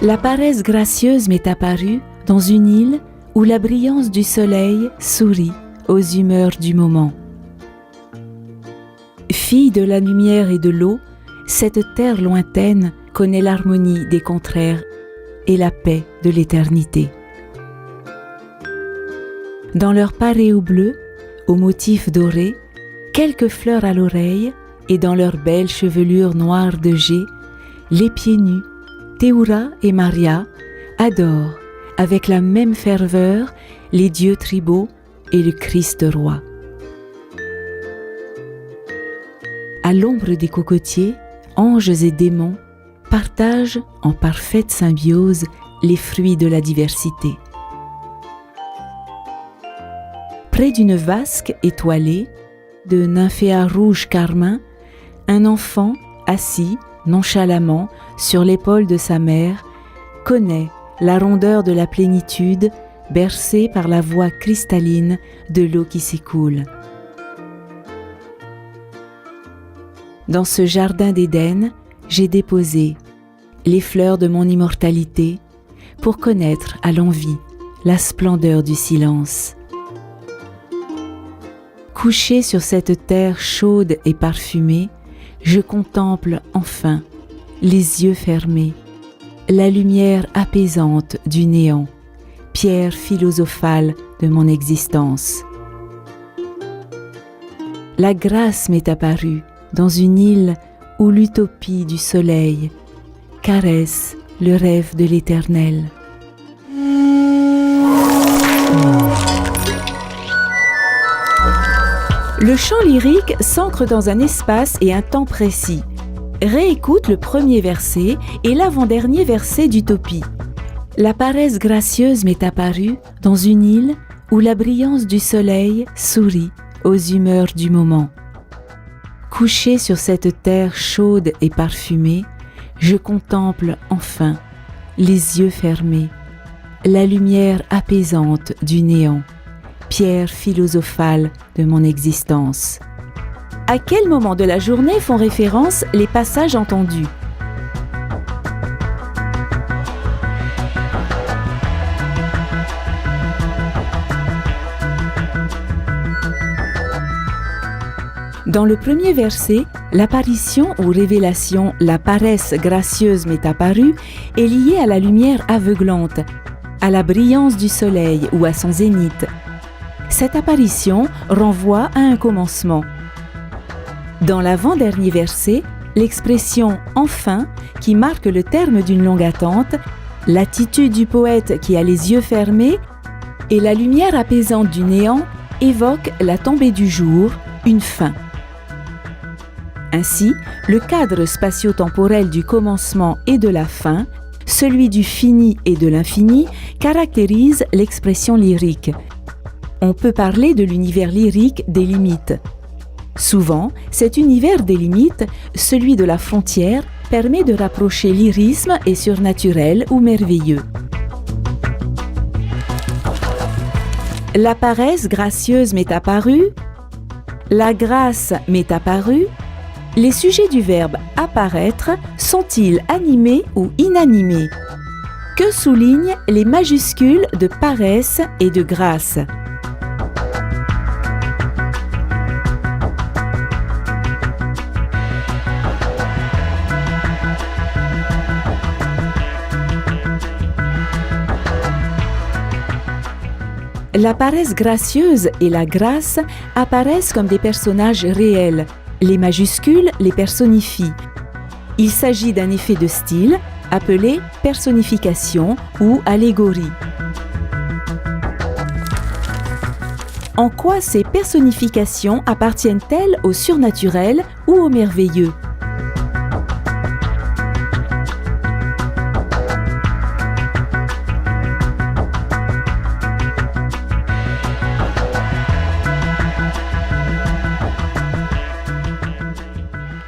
La paresse gracieuse m'est apparue dans une île où la brillance du soleil sourit aux humeurs du moment. Fille de la lumière et de l'eau, cette terre lointaine connaît l'harmonie des contraires et la paix de l'éternité. Dans leur paréo bleu, aux motifs dorés, quelques fleurs à l'oreille, et dans leur belle chevelure noire de jet, les pieds nus, Théoura et Maria adorent avec la même ferveur les dieux tribaux et le Christ roi. À l'ombre des cocotiers, anges et démons partagent en parfaite symbiose les fruits de la diversité. Près d'une vasque étoilée, de nymphéas rouge carmin, un enfant assis nonchalamment sur l'épaule de sa mère connaît la rondeur de la plénitude bercée par la voix cristalline de l'eau qui s'écoule. Dans ce jardin d'Éden, j'ai déposé les fleurs de mon immortalité pour connaître à l'envi la splendeur du silence. Couché sur cette terre chaude et parfumée, je contemple enfin, les yeux fermés, la lumière apaisante du néant, pierre philosophale de mon existence. La grâce m'est apparue dans une île où l'utopie du soleil caresse le rêve de l'éternel. Le chant lyrique s'ancre dans un espace et un temps précis. Réécoute le premier verset et l'avant-dernier verset d'Utopie. La paresse gracieuse m'est apparue dans une île où la brillance du soleil sourit aux humeurs du moment. Couché sur cette terre chaude et parfumée, je contemple enfin, les yeux fermés, la lumière apaisante du néant, pierre philosophale de mon existence. À quel moment de la journée font référence les passages entendus ? Dans le premier verset, l'apparition ou révélation « La paresse gracieuse m'est apparue » est liée à la lumière aveuglante, à la brillance du soleil ou à son zénith. Cette apparition renvoie à un commencement. Dans l'avant-dernier verset, l'expression « enfin » qui marque le terme d'une longue attente, l'attitude du poète qui a les yeux fermés et la lumière apaisante du néant évoquent la tombée du jour, une fin. Ainsi, le cadre spatio-temporel du commencement et de la fin, celui du fini et de l'infini, caractérise l'expression lyrique. On peut parler de l'univers lyrique des limites. Souvent, cet univers des limites, celui de la frontière, permet de rapprocher lyrisme et surnaturel ou merveilleux. La paresse gracieuse m'est apparue, la grâce m'est apparue. Les sujets du verbe apparaître sont-ils animés ou inanimés ? Que soulignent les majuscules de paresse et de grâce ? La paresse gracieuse et la grâce apparaissent comme des personnages réels. Les majuscules les personnifient. Il s'agit d'un effet de style appelé personnification ou allégorie. En quoi ces personnifications appartiennent-elles au surnaturel ou au merveilleux ?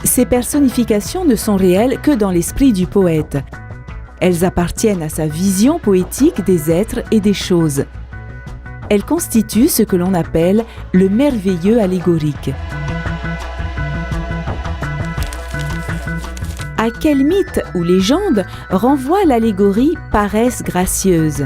Ces personnifications ne sont réelles que dans l'esprit du poète. Elles appartiennent à sa vision poétique des êtres et des choses. Elles constituent ce que l'on appelle le merveilleux allégorique. À quel mythe ou légende renvoie l'allégorie paresse gracieuse?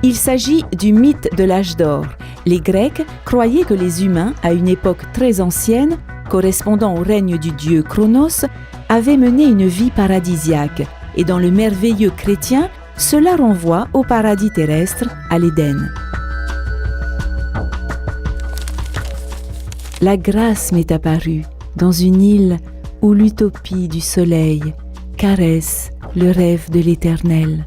Il s'agit du mythe de l'âge d'or. Les Grecs croyaient que les humains, à une époque très ancienne, correspondant au règne du dieu Cronos, avaient mené une vie paradisiaque. Et dans le merveilleux chrétien, cela renvoie au paradis terrestre, à l'Éden. La grâce m'est apparue dans une île où l'utopie du soleil caresse le rêve de l'Éternel.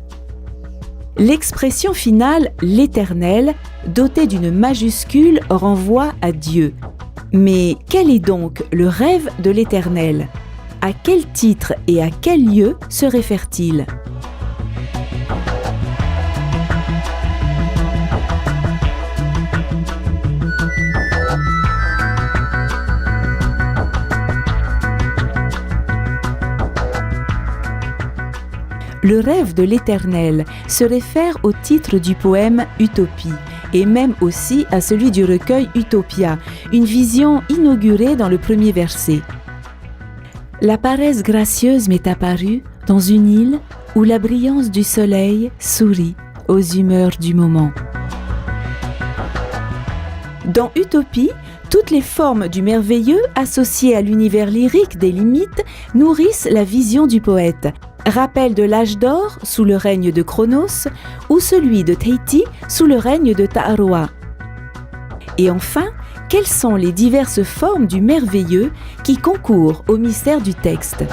L'expression finale « l'Éternel » dotée d'une majuscule renvoie à Dieu. Mais quel est donc le rêve de l'Éternel? À quel titre et à quel lieu se réfère-t-il? Le rêve de l'Éternel se réfère au titre du poème Utopie et même aussi à celui du recueil Utopia, une vision inaugurée dans le premier verset. La paresse gracieuse m'est apparue dans une île où la brillance du soleil sourit aux humeurs du moment. Dans Utopie, toutes les formes du merveilleux associées à l'univers lyrique des limites nourrissent la vision du poète. Rappel de l'âge d'or sous le règne de Cronos ou celui de Théti sous le règne de Ta'aroa. Et enfin, quelles sont les diverses formes du merveilleux qui concourent au mystère du texte?